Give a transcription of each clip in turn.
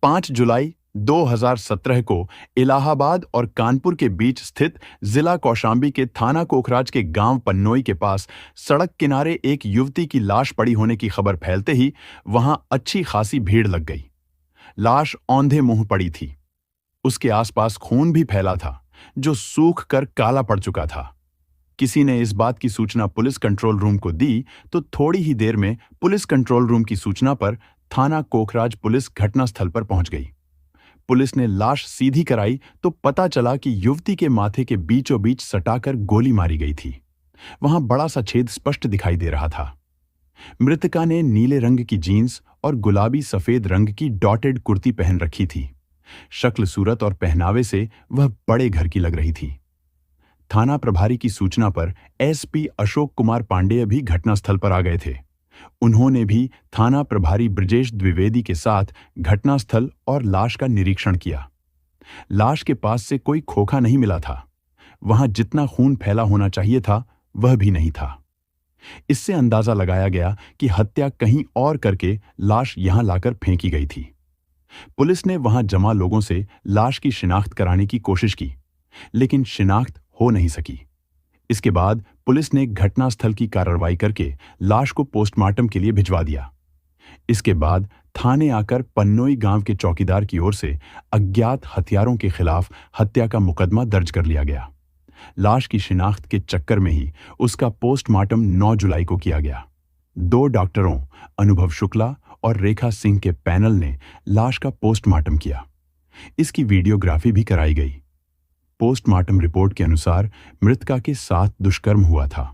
5 जुलाई 2017 को इलाहाबाद और कानपुर के बीच स्थित जिला कौशांबी के थाना कोखराज के गांव पन्नोई के पास सड़क किनारे एक युवती की लाश पड़ी होने की खबर फैलते ही वहां अच्छी खासी भीड़ लग गई। लाश औंधे मुंह पड़ी थी। उसके आसपास खून भी फैला था, जो सूख कर काला पड़ चुका था। किसी ने इस बात की सूचना पुलिस कंट्रोल रूम को दी तो थोड़ी ही देर में पुलिस कंट्रोल रूम की सूचना पर थाना कोखराज पुलिस घटनास्थल पर पहुंच गई। पुलिस ने लाश सीधी कराई तो पता चला कि युवती के माथे के बीचों बीच सटाकर गोली मारी गई थी। वहां बड़ा सा छेद स्पष्ट दिखाई दे रहा था। मृतका ने नीले रंग की जीन्स और गुलाबी सफेद रंग की डॉटेड कुर्ती पहन रखी थी। शक्ल सूरत और पहनावे से वह बड़े घर की लग रही थी। थाना प्रभारी की सूचना पर एसपी अशोक कुमार पांडेय भी घटनास्थल पर आ गए थे। उन्होंने भी थाना प्रभारी ब्रजेश द्विवेदी के साथ घटनास्थल और लाश का निरीक्षण किया। लाश के पास से कोई खोखा नहीं मिला था। वहां जितना खून फैला होना चाहिए था वह भी नहीं था। इससे अंदाजा लगाया गया कि हत्या कहीं और करके लाश यहां लाकर फेंकी गई थी। पुलिस ने वहां जमा लोगों से लाश की शिनाख्त कराने की कोशिश की, लेकिन शिनाख्त हो नहीं सकी। इसके बाद पुलिस ने घटनास्थल की कार्रवाई करके लाश को पोस्टमार्टम के लिए भिजवा दिया। इसके बाद थाने आकर पन्नोई गांव के चौकीदार की ओर से अज्ञात हथियारों के खिलाफ हत्या का मुकदमा दर्ज कर लिया गया। लाश की शिनाख्त के चक्कर में ही उसका पोस्टमार्टम 9 जुलाई को किया गया। 2 डॉक्टरों अनुभव शुक्ला और रेखा सिंह के पैनल ने लाश का पोस्टमार्टम किया। इसकी वीडियोग्राफी भी कराई गई। पोस्टमार्टम रिपोर्ट के अनुसार मृतका के साथ दुष्कर्म हुआ था।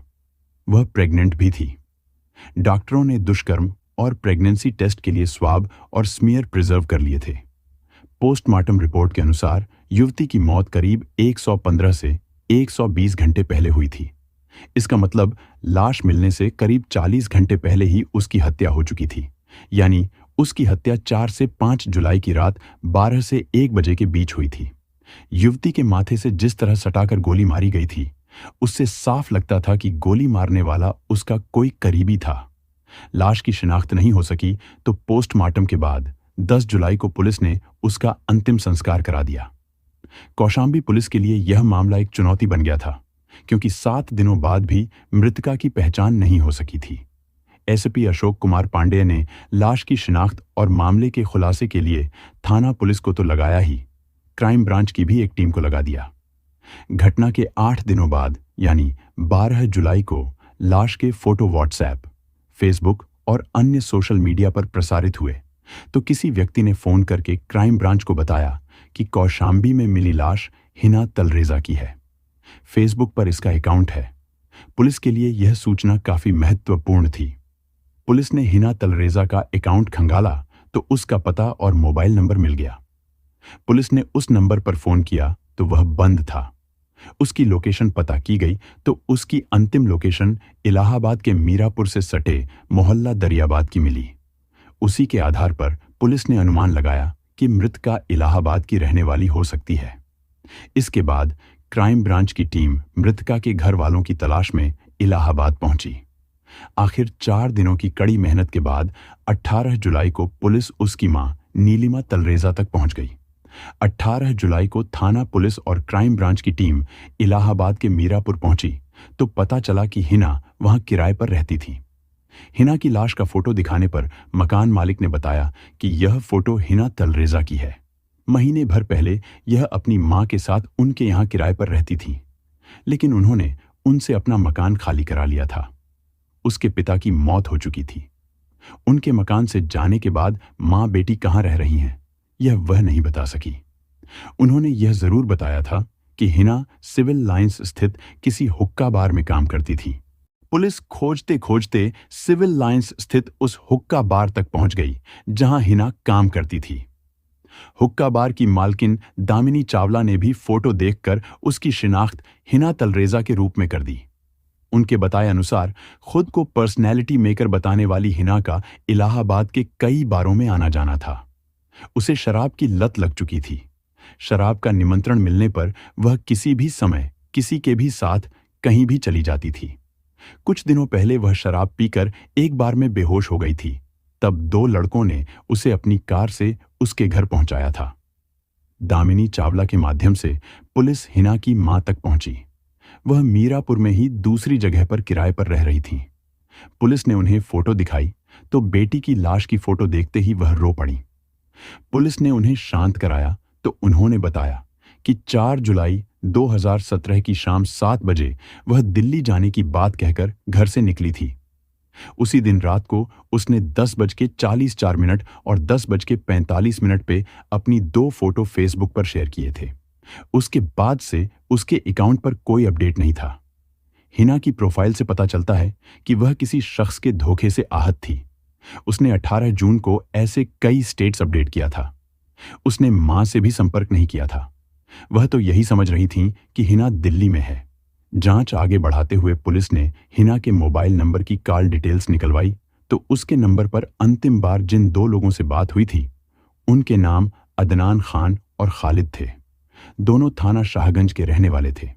वह प्रेग्नेंट भी थी। डॉक्टरों ने दुष्कर्म और प्रेगनेंसी टेस्ट के लिए स्वाब और स्मीयर प्रिजर्व कर लिए थे। पोस्टमार्टम रिपोर्ट के अनुसार युवती की मौत करीब 115 से 120 घंटे पहले हुई थी। इसका मतलब लाश मिलने से करीब 40 घंटे पहले ही उसकी हत्या हो चुकी थी, यानी उसकी हत्या 4 से 5 जुलाई की रात 12 से 1 बजे के बीच हुई थी। युवती के माथे से जिस तरह सटाकर गोली मारी गई थी, उससे साफ लगता था कि गोली मारने वाला उसका कोई करीबी था। लाश की शिनाख्त नहीं हो सकी तो पोस्टमार्टम के बाद 10 जुलाई को पुलिस ने उसका अंतिम संस्कार करा दिया। कौशांबी पुलिस के लिए यह मामला एक चुनौती बन गया था, क्योंकि 7 दिनों बाद भी मृतका की पहचान नहीं हो सकी थी। एसपी अशोक कुमार पांडेय ने लाश की शिनाख्त और मामले के खुलासे के लिए थाना पुलिस को तो लगाया ही, क्राइम ब्रांच की भी एक टीम को लगा दिया। घटना के 8 दिनों बाद यानी 12 जुलाई को लाश के फोटो व्हाट्सएप, फेसबुक और अन्य सोशल मीडिया पर प्रसारित हुए तो किसी व्यक्ति ने फोन करके क्राइम ब्रांच को बताया कि कौशांबी में मिली लाश हिना तलरेजा की है। फेसबुक पर इसका अकाउंट है। पुलिस के लिए यह सूचना काफी महत्वपूर्ण थी। पुलिस ने हिना तलरेजा का अकाउंट खंगाला तो उसका पता और मोबाइल नंबर मिल गया। पुलिस ने उस नंबर पर फोन किया तो वह बंद था। उसकी लोकेशन पता की गई तो उसकी अंतिम लोकेशन इलाहाबाद के मीरापुर से सटे मोहल्ला दरियाबाद की मिली। उसी के आधार पर पुलिस ने अनुमान लगाया कि मृतका इलाहाबाद की रहने वाली हो सकती है। इसके बाद क्राइम ब्रांच की टीम मृतका के घर वालों की तलाश में इलाहाबाद पहुंची। आखिर 4 दिनों की कड़ी मेहनत के बाद 18 जुलाई को पुलिस उसकी मां नीलिमा तलरेजा तक पहुंच गई। 18 जुलाई को थाना पुलिस और क्राइम ब्रांच की टीम इलाहाबाद के मीरापुर पहुंची तो पता चला कि हिना वहां किराए पर रहती थी। हिना की लाश का फोटो दिखाने पर मकान मालिक ने बताया कि यह फोटो हिना तलरेजा की है। महीने भर पहले यह अपनी मां के साथ उनके यहां किराए पर रहती थी, लेकिन उन्होंने उनसे अपना मकान खाली करा लिया था। उसके पिता की मौत हो चुकी थी। उनके मकान से जाने के बाद मां बेटी कहां रह रही हैं, यह वह नहीं बता सकी। उन्होंने यह जरूर बताया था कि हिना सिविल लाइंस स्थित किसी हुक्का बार में काम करती थी। पुलिस खोजते खोजते सिविल लाइंस स्थित उस हुक्का बार तक पहुंच गई जहां हिना काम करती थी। हुक्का बार की मालकिन दामिनी चावला ने भी फोटो देखकर उसकी शिनाख्त हिना तलरेजा के रूप में कर दी। उनके बताए अनुसार खुद को पर्सनैलिटी मेकर बताने वाली हिना का इलाहाबाद के कई बारों में आना जाना था। उसे शराब की लत लग चुकी थी। शराब का निमंत्रण मिलने पर वह किसी भी समय किसी के भी साथ कहीं भी चली जाती थी। कुछ दिनों पहले वह शराब पीकर एक बार में बेहोश हो गई थी। तब दो लड़कों ने उसे अपनी कार से उसके घर पहुंचाया था। दामिनी चावला के माध्यम से पुलिस हिना की मां तक पहुंची। वह मीरापुर में ही दूसरी जगह पर किराए पर रह रही थीं। पुलिस ने उन्हें फोटो दिखाई तो बेटी की लाश की फोटो देखते ही वह रो पड़ी। पुलिस ने उन्हें शांत कराया तो उन्होंने बताया कि 4 जुलाई 2017 की शाम 7 बजे वह दिल्ली जाने की बात कहकर घर से निकली थी। उसी दिन रात को उसने 10:44 और 10:45 पे अपनी 2 फोटो फेसबुक पर शेयर किए थे। उसके बाद से उसके अकाउंट पर कोई अपडेट नहीं था। हिना की प्रोफाइल से पता चलता है कि वह किसी शख्स के धोखे से आहत थी। उसने 18 जून को ऐसे कई स्टेट्स अपडेट किया था। उसने मां से भी संपर्क नहीं किया था। वह तो यही समझ रही थी कि हिना दिल्ली में है। जांच आगे बढ़ाते हुए पुलिस ने हिना के मोबाइल नंबर की कॉल डिटेल्स निकलवाई तो उसके नंबर पर अंतिम बार जिन 2 लोगों से बात हुई थी उनके नाम अदनान खान और खालिद थे। दोनों थाना शाहगंज के रहने वाले थे।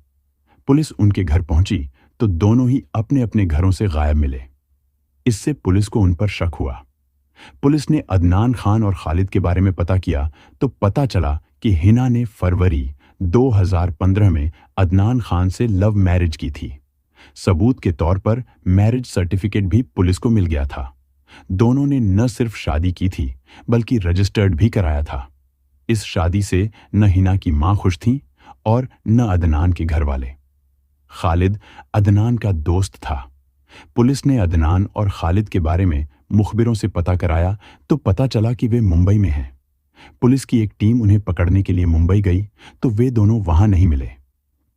पुलिस उनके घर पहुंची तो दोनों ही अपने अपने घरों से गायब मिले। इससे पुलिस को उन पर शक हुआ। पुलिस ने अदनान खान और खालिद के बारे में पता किया तो पता चला कि हिना ने फरवरी 2015 में अदनान खान से लव मैरिज की थी। सबूत के तौर पर मैरिज सर्टिफिकेट भी पुलिस को मिल गया था। दोनों ने न सिर्फ शादी की थी बल्कि रजिस्टर्ड भी कराया था। इस शादी से न हिना की मां खुश थी और न अदनान के घर वाले। खालिद अदनान का दोस्त था। पुलिस ने अदनान और खालिद के बारे में मुखबिरों से पता कराया तो पता चला कि वे मुंबई में हैं। पुलिस की एक टीम उन्हें पकड़ने के लिए मुंबई गई तो वे दोनों वहां नहीं मिले।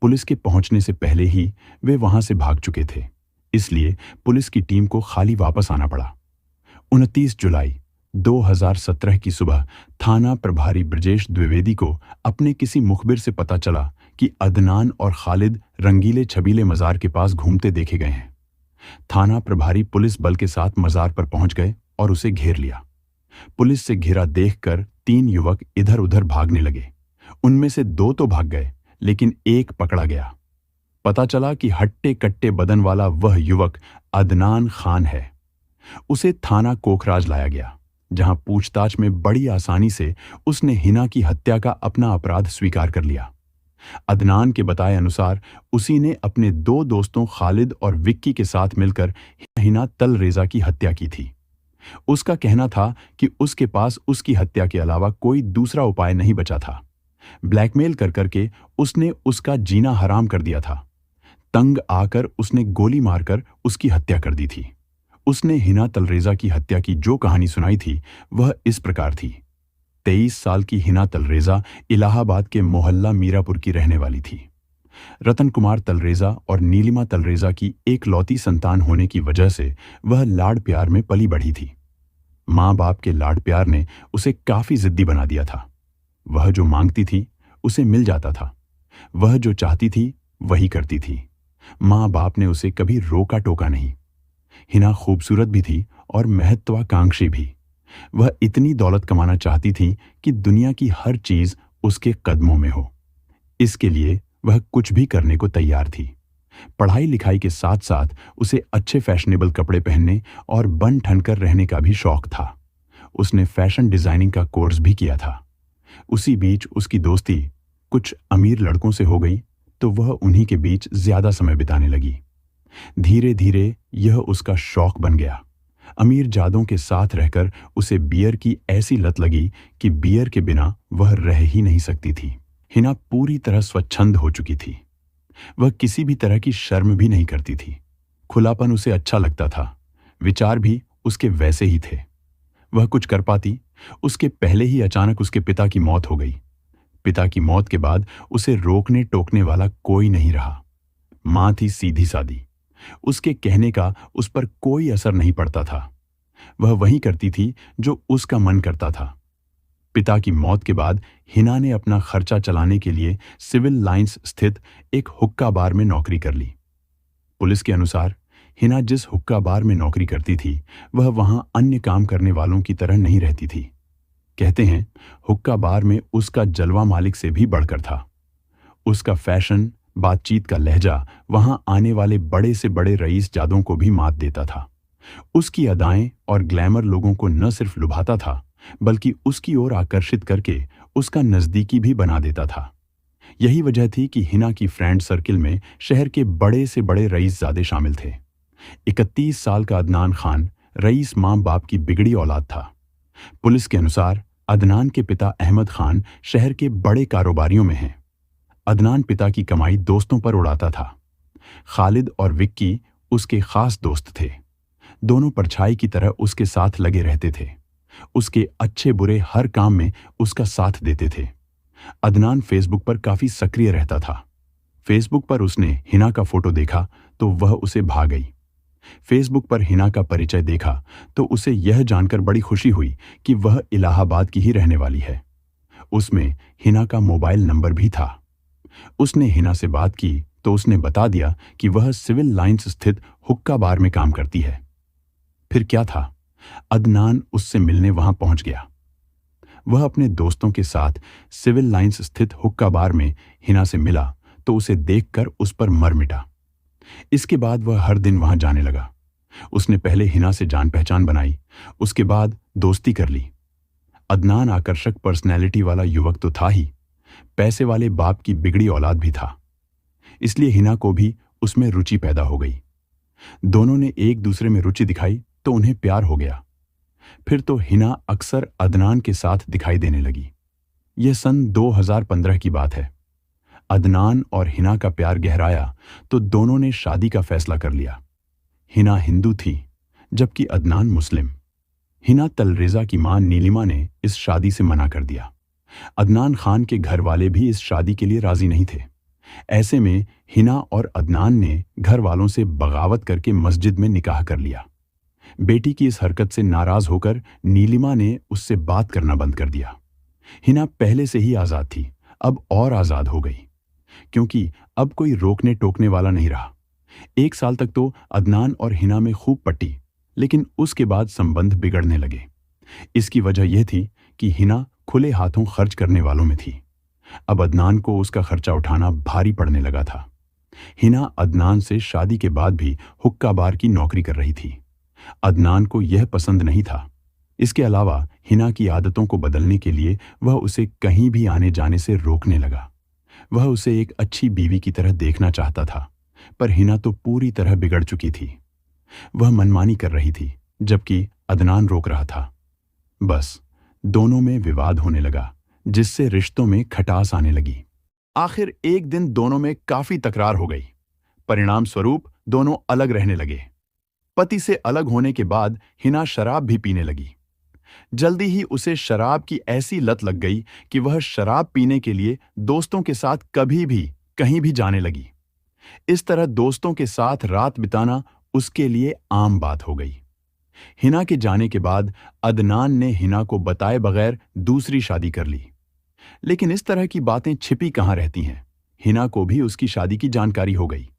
पुलिस के पहुंचने से पहले ही वे वहां से भाग चुके थे, इसलिए पुलिस की टीम को खाली वापस आना पड़ा। 29 जुलाई 2017 की सुबह थाना प्रभारी ब्रजेश द्विवेदी को अपने किसी मुखबिर से पता चला कि अदनान और खालिद रंगीले छबीले मजार के पास घूमते देखे गए हैं। थाना प्रभारी पुलिस बल के साथ मजार पर पहुंच गए और उसे घेर लिया। पुलिस से घिरा देखकर 3 युवक इधर उधर भागने लगे। उनमें से 2 तो भाग गए लेकिन एक पकड़ा गया। पता चला कि हट्टे कट्टे बदन वाला वह युवक अदनान खान है। उसे थाना कोखराज लाया गया, जहां पूछताछ में बड़ी आसानी से उसने हिना की हत्या का अपना अपराध स्वीकार कर लिया। अदनान के बताए अनुसार उसी ने अपने 2 दोस्तों खालिद और विक्की के साथ मिलकर हिना तलरेजा की हत्या की थी। उसका कहना था कि उसके पास उसकी हत्या के अलावा कोई दूसरा उपाय नहीं बचा था। ब्लैकमेल कर करके उसने उसका जीना हराम कर दिया था। तंग आकर उसने गोली मारकर उसकी हत्या कर दी थी। उसने हिना तलरेजा की हत्या की जो कहानी सुनाई थी वह इस प्रकार थी। 23 साल की हिना तलरेजा इलाहाबाद के मोहल्ला मीरापुर की रहने वाली थी। रतन कुमार तलरेजा और नीलिमा तलरेजा की एकलौती संतान होने की वजह से वह लाड़ प्यार में पली बढ़ी थी। माँ बाप के लाड़ प्यार ने उसे काफी जिद्दी बना दिया था। वह जो मांगती थी उसे मिल जाता था। वह जो चाहती थी वही करती थी। माँ बाप ने उसे कभी रोका टोका नहीं। हिना खूबसूरत भी थी और महत्वाकांक्षी भी। वह इतनी दौलत कमाना चाहती थी कि दुनिया की हर चीज उसके कदमों में हो। इसके लिए वह कुछ भी करने को तैयार थी। पढ़ाई लिखाई के साथ साथ उसे अच्छे फैशनेबल कपड़े पहनने और बन ठन कर रहने का भी शौक था। उसने फैशन डिजाइनिंग का कोर्स भी किया था। उसी बीच उसकी दोस्ती कुछ अमीर लड़कों से हो गई तो वह उन्हीं के बीच ज्यादा समय बिताने लगी। धीरे धीरे यह उसका शौक बन गया। अमीर जादों के साथ रहकर उसे बियर की ऐसी लत लगी कि बियर के बिना वह रह ही नहीं सकती थी। हिना पूरी तरह स्वच्छंद हो चुकी थी। वह किसी भी तरह की शर्म भी नहीं करती थी। खुलापन उसे अच्छा लगता था। विचार भी उसके वैसे ही थे। वह कुछ कर पाती। उसके पहले ही अचानक उसके पिता की मौत हो गई। पिता की मौत के बाद उसे रोकने टोकने वाला कोई नहीं रहा। मां थी सीधी सादी। उसके कहने का उस पर कोई असर नहीं पड़ता था। वह वही करती थी जो उसका मन करता था। पिता की मौत के बाद हिना ने अपना खर्चा चलाने के लिए सिविल लाइंस स्थित एक हुक्का बार में नौकरी कर ली। पुलिस के अनुसार हिना जिस हुक्का बार में नौकरी करती थी वह वहां अन्य काम करने वालों की तरह नहीं रहती थी। कहते हैं हुक्का बार में उसका जलवा मालिक से भी बढ़कर था। उसका फैशन, बातचीत का लहजा वहां आने वाले बड़े से बड़े रईस जादों को भी मात देता था। उसकी अदाएं और ग्लैमर लोगों को न सिर्फ लुभाता था, बल्कि उसकी ओर आकर्षित करके उसका नजदीकी भी बना देता था। यही वजह थी कि हिना की फ्रेंड सर्किल में शहर के बड़े से बड़े रईसजादे शामिल थे। 31 साल का अदनान खान रईस मां बाप की बिगड़ी औलाद था। पुलिस के अनुसार अदनान के पिता अहमद खान शहर के बड़े कारोबारियों में हैं। अदनान पिता की कमाई दोस्तों पर उड़ाता था। खालिद और विक्की उसके खास दोस्त थे। दोनों परछाई की तरह उसके साथ लगे रहते थे। उसके अच्छे बुरे हर काम में उसका साथ देते थे। अदनान फेसबुक पर काफी सक्रिय रहता था। फेसबुक पर उसने हिना का फोटो देखा तो वह उसे भा गई। फेसबुक पर हिना का परिचय देखा तो उसे यह जानकर बड़ी खुशी हुई कि वह इलाहाबाद की ही रहने वाली है। उसमें हिना का मोबाइल नंबर भी था। उसने हिना से बात की तो उसने बता दिया कि वह सिविल लाइंस स्थित हुक्का बार में काम करती है। फिर क्या था, अदनान उससे मिलने वहां पहुंच गया। वह अपने दोस्तों के साथ सिविल लाइंस स्थित हुक्का बार में हिना से मिला तो उसे देखकर उस पर मर मिटा। इसके बाद वह हर दिन वहां जाने लगा। उसने पहले हिना से जान पहचान बनाई, उसके बाद दोस्ती कर ली। अदनान आकर्षक पर्सनैलिटी वाला युवक तो था ही, पैसे वाले बाप की बिगड़ी औलाद भी था। इसलिए हिना को भी उसमें रुचि पैदा हो गई। दोनों ने एक दूसरे में रुचि दिखाई तो उन्हें प्यार हो गया। फिर तो हिना अक्सर अदनान के साथ दिखाई देने लगी। यह सन 2015 की बात है। अदनान और हिना का प्यार गहराया तो दोनों ने शादी का फैसला कर लिया। हिना हिंदू थी जबकि अदनान मुस्लिम। हिना तलरेजा की मां नीलिमा ने इस शादी से मना कर दिया। अदनान खान के घर वाले भी इस शादी के लिए राजी नहीं थे। ऐसे में हिना और अदनान ने घर वालों से बगावत करके मस्जिद में निकाह कर लिया। बेटी की इस हरकत से नाराज होकर नीलिमा ने उससे बात करना बंद कर दिया। हिना पहले से ही आजाद थी, अब और आजाद हो गई, क्योंकि अब कोई रोकने टोकने वाला नहीं रहा। 1 साल तक तो अदनान और हिना में खूब पट्टी, लेकिन उसके बाद संबंध बिगड़ने लगे। इसकी वजह यह थी कि हिना खुले हाथों खर्च करने वालों में थी। अब अदनान को उसका खर्चा उठाना भारी पड़ने लगा था। हिना अदनान से शादी के बाद भी हुक्का बार की नौकरी कर रही थी। अदनान को यह पसंद नहीं था। इसके अलावा हिना की आदतों को बदलने के लिए वह उसे कहीं भी आने जाने से रोकने लगा। वह उसे एक अच्छी बीवी की तरह देखना चाहता था, पर हिना तो पूरी तरह बिगड़ चुकी थी। वह मनमानी कर रही थी, जबकि अदनान रोक रहा था। बस दोनों में विवाद होने लगा, जिससे रिश्तों में खटास आने लगी। आखिर एक दिन दोनों में काफी तकरार हो गई। परिणाम स्वरूप दोनों अलग रहने लगे। पति से अलग होने के बाद हिना शराब भी पीने लगी। जल्दी ही उसे शराब की ऐसी लत लग गई कि वह शराब पीने के लिए दोस्तों के साथ कभी भी कहीं भी जाने लगी। इस तरह दोस्तों के साथ रात बिताना उसके लिए आम बात हो गई। हिना के जाने के बाद अदनान ने हिना को बताए बगैर दूसरी शादी कर ली। लेकिन इस तरह की बातें छिपी कहाँ रहती हैं। हिना को भी उसकी शादी की जानकारी हो गई।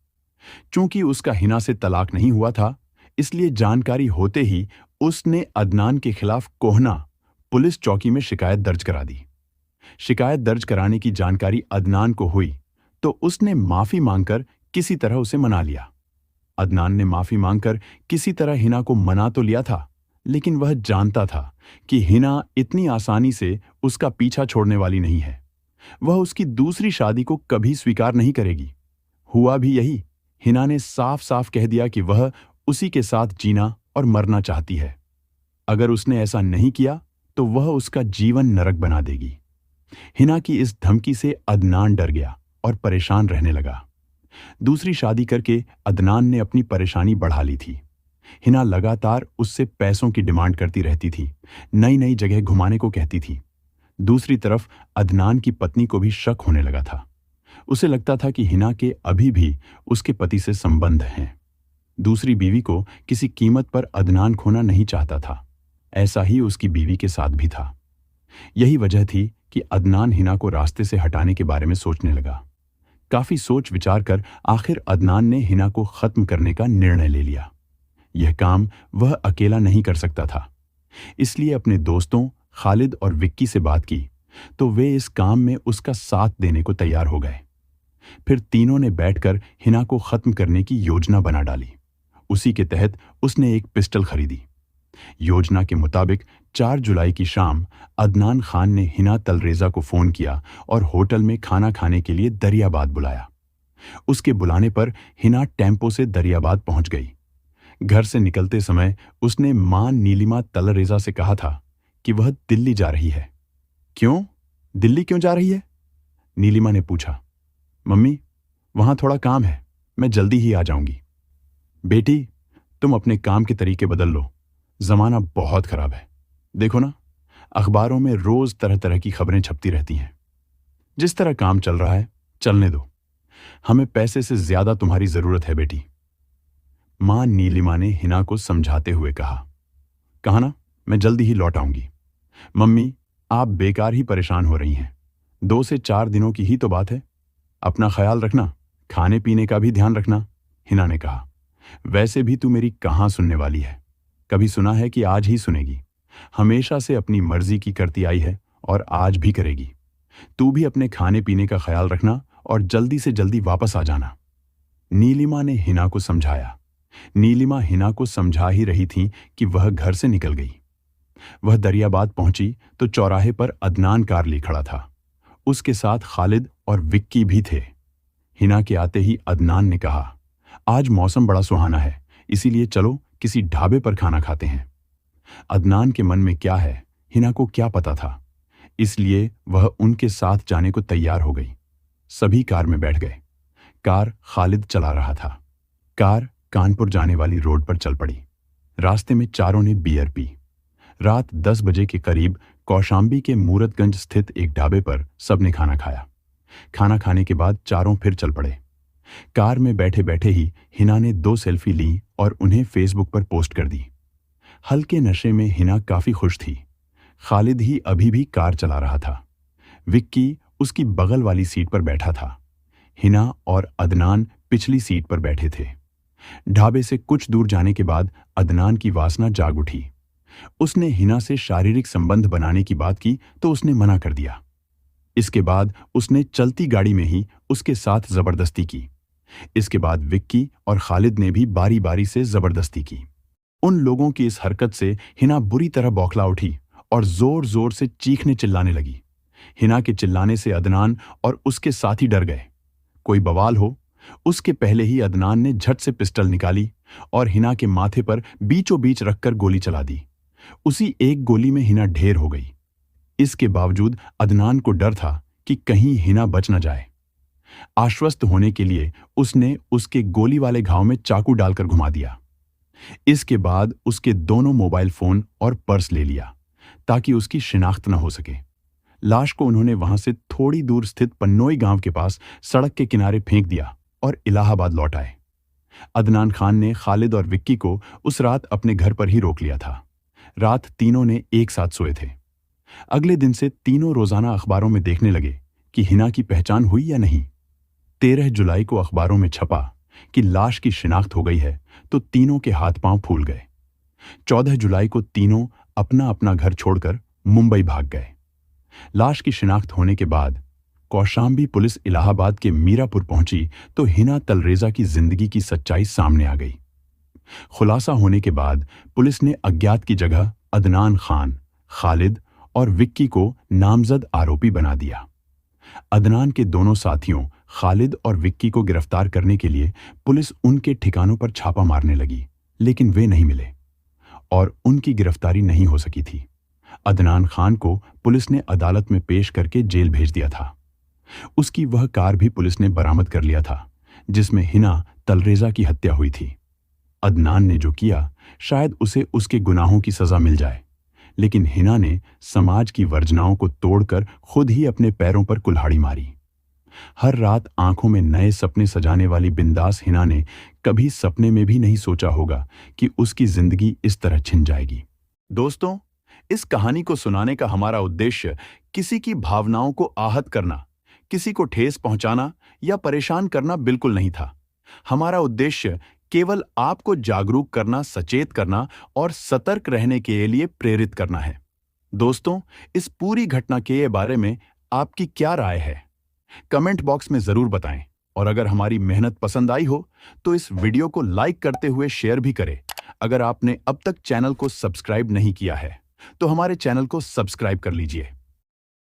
चूंकि उसका हिना से तलाक नहीं हुआ था, इसलिए जानकारी होते ही उसने अदनान के खिलाफ कोहना पुलिस चौकी में शिकायत दर्ज करा दी। शिकायत दर्ज कराने की जानकारी अदनान को हुई तो उसने माफी मांगकर किसी तरह उसे मना लिया। अदनान ने माफी मांगकर किसी तरह हिना को मना तो लिया था, लेकिन वह जानता था कि हिना इतनी आसानी से उसका पीछा छोड़ने वाली नहीं है। वह उसकी दूसरी शादी को कभी स्वीकार नहीं करेगी। हुआ भी यही। हिना ने साफ साफ कह दिया कि वह उसी के साथ जीना और मरना चाहती है। अगर उसने ऐसा नहीं किया तो वह उसका जीवन नरक बना देगी। हिना की इस धमकी से अदनान डर गया और परेशान रहने लगा। दूसरी शादी करके अदनान ने अपनी परेशानी बढ़ा ली थी। हिना लगातार उससे पैसों की डिमांड करती रहती थी, नई नई जगह घुमाने को कहती थी। दूसरी तरफ अदनान की पत्नी को भी शक होने लगा था। उसे लगता था कि हिना के अभी भी उसके पति से संबंध हैं। दूसरी बीवी को किसी कीमत पर अदनान खोना नहीं चाहता था। ऐसा ही उसकी बीवी के साथ भी था। यही वजह थी कि अदनान हिना को रास्ते से हटाने के बारे में सोचने लगा। काफी सोच विचार कर आखिर अदनान ने हिना को खत्म करने का निर्णय ले लिया। यह काम वह अकेला नहीं कर सकता था, इसलिए अपने दोस्तों खालिद और विक्की से बात की तो वे इस काम में उसका साथ देने को तैयार हो गए। फिर तीनों ने बैठकर हिना को खत्म करने की योजना बना डाली। उसी के तहत उसने एक पिस्टल खरीदी। योजना के मुताबिक 4 जुलाई की शाम अदनान खान ने हिना तलरेजा को फोन किया और होटल में खाना खाने के लिए दरियाबाद बुलाया। उसके बुलाने पर हिना टेम्पो से दरियाबाद पहुंच गई। घर से निकलते समय उसने मां नीलिमा तलरेजा से कहा था कि वह दिल्ली जा रही है। क्यों? दिल्ली क्यों जा रही है? नीलिमा ने पूछा। मम्मी, वहां थोड़ा काम है, मैं जल्दी ही आ जाऊंगी। बेटी, तुम अपने काम के तरीके बदल लो, जमाना बहुत खराब है। देखो ना, अखबारों में रोज तरह तरह की खबरें छपती रहती हैं। जिस तरह काम चल रहा है चलने दो, हमें पैसे से ज्यादा तुम्हारी जरूरत है बेटी। मां नीलिमा ने हिना को समझाते हुए कहा ना, मैं जल्दी ही लौट आऊंगी। मम्मी, आप बेकार ही परेशान हो रही हैं। 2 से 4 दिनों की ही तो बात है। अपना ख्याल रखना, खाने पीने का भी ध्यान रखना, हिना ने कहा। वैसे भी तू मेरी कहाँ सुनने वाली है, कभी सुना है कि आज ही सुनेगी। हमेशा से अपनी मर्जी की करती आई है और आज भी करेगी। तू भी अपने खाने पीने का ख्याल रखना और जल्दी से जल्दी वापस आ जाना। नीलिमा ने हिना को समझाया। नीलिमा हिना को समझा ही रही थी कि वह घर से निकल गई। वह दरियाबाद पहुंची तो चौराहे पर अदनान कार ले खड़ा था। उसके साथ खालिद और विक्की भी थे। हिना के आते ही अदनान ने कहा, आज मौसम बड़ा सुहाना है, इसीलिए चलो किसी ढाबे पर खाना खाते हैं। अदनान के मन में क्या है हिना को क्या पता था, इसलिए वह उनके साथ जाने को तैयार हो गई। सभी कार में बैठ गए। कार खालिद चला रहा था। कार कानपुर जाने वाली रोड पर चल पड़ी। रास्ते में चारों ने बियर पी। रात 10 बजे के करीब कौशाम्बी के मूरतगंज स्थित एक ढाबे पर सबने खाना खाया। खाना खाने के बाद चारों फिर चल पड़े। कार में बैठे बैठे ही हिना ने 2 सेल्फी ली और उन्हें फेसबुक पर पोस्ट कर दी। हल्के नशे में हिना काफी खुश थी। खालिद ही अभी भी कार चला रहा था। विक्की उसकी बगल वाली सीट पर बैठा था। हिना और अदनान पिछली सीट पर बैठे थे। ढाबे से कुछ दूर जाने के बाद अदनान की वासना जाग उठी। उसने हिना से शारीरिक संबंध बनाने की बात की तो उसने मना कर दिया। इसके बाद उसने चलती गाड़ी में ही उसके साथ जबरदस्ती की। इसके बाद विक्की और खालिद ने भी बारी बारी से जबरदस्ती की। उन लोगों की इस हरकत से हिना बुरी तरह बौखला उठी और जोर जोर से चीखने चिल्लाने लगी। हिना के चिल्लाने से अदनान और उसके साथी डर गए। कोई बवाल हो, उसके पहले ही अदनान ने झट से पिस्टल निकाली और हिना के माथे पर बीचों बीच रखकर गोली चला दी। उसी एक गोली में हिना ढेर हो गई। इसके बावजूद अदनान को डर था कि कहीं हिना बच न जाए। आश्वस्त होने के लिए उसने उसके गोली वाले घाव में चाकू डालकर घुमा दिया। इसके बाद उसके दोनों मोबाइल फोन और पर्स ले लिया ताकि उसकी शिनाख्त न हो सके। लाश को उन्होंने वहां से थोड़ी दूर स्थित पन्नोई गांव के पास सड़क के किनारे फेंक दिया और इलाहाबाद लौट आए। अदनान खान ने खालिद और विक्की को उस रात अपने घर पर ही रोक लिया था। रात तीनों ने एक साथ सोए थे। अगले दिन से तीनों रोजाना अखबारों में देखने लगे कि हिना की पहचान हुई या नहीं। 13 जुलाई को अखबारों में छपा कि लाश की शिनाख्त हो गई है तो तीनों के हाथ पांव फूल गए। 14 जुलाई को तीनों अपना अपना घर छोड़कर मुंबई भाग गए। लाश की शिनाख्त होने के बाद कौशाम्बी पुलिस इलाहाबाद के मीरापुर पहुंची तो हिना तलरेजा की जिंदगी की सच्चाई सामने आ गई। खुलासा होने के बाद पुलिस ने अज्ञात की जगह अदनान खान, खालिद और विक्की को नामजद आरोपी बना दिया। अदनान के दोनों साथियों खालिद और विक्की को गिरफ्तार करने के लिए पुलिस उनके ठिकानों पर छापा मारने लगी, लेकिन वे नहीं मिले और उनकी गिरफ्तारी नहीं हो सकी थी। अदनान खान को पुलिस ने अदालत में पेश करके जेल भेज दिया था। उसकी वह कार भी पुलिस ने बरामद कर लिया था जिसमें हिना तलरेजा की हत्या हुई थी। अदनान ने जो किया शायद उसे उसके गुनाहों की सजा मिल जाए, लेकिन हिना ने समाज की वर्जनाओं को तोड़कर खुद ही अपने पैरों पर कुल्हाड़ी मारी। हर रात आंखों में नए सपने सजाने वाली बिंदास हिना ने कभी सपने में भी नहीं सोचा होगा कि उसकी जिंदगी इस तरह छिन जाएगी। दोस्तों, इस कहानी को सुनाने का हमारा उद्देश्य किसी की भावनाओं को आहत करना, किसी को ठेस पहुंचाना या परेशान करना बिल्कुल नहीं था। हमारा उद्देश्य केवल आपको जागरूक करना, सचेत करना और सतर्क रहने के लिए प्रेरित करना है। दोस्तों, इस पूरी घटना के बारे में आपकी क्या राय है? कमेंट बॉक्स में जरूर बताएं। और अगर हमारी मेहनत पसंद आई हो तो इस वीडियो को लाइक करते हुए शेयर भी करें। अगर आपने अब तक चैनल को सब्सक्राइब नहीं किया है तो हमारे चैनल को सब्सक्राइब कर लीजिए।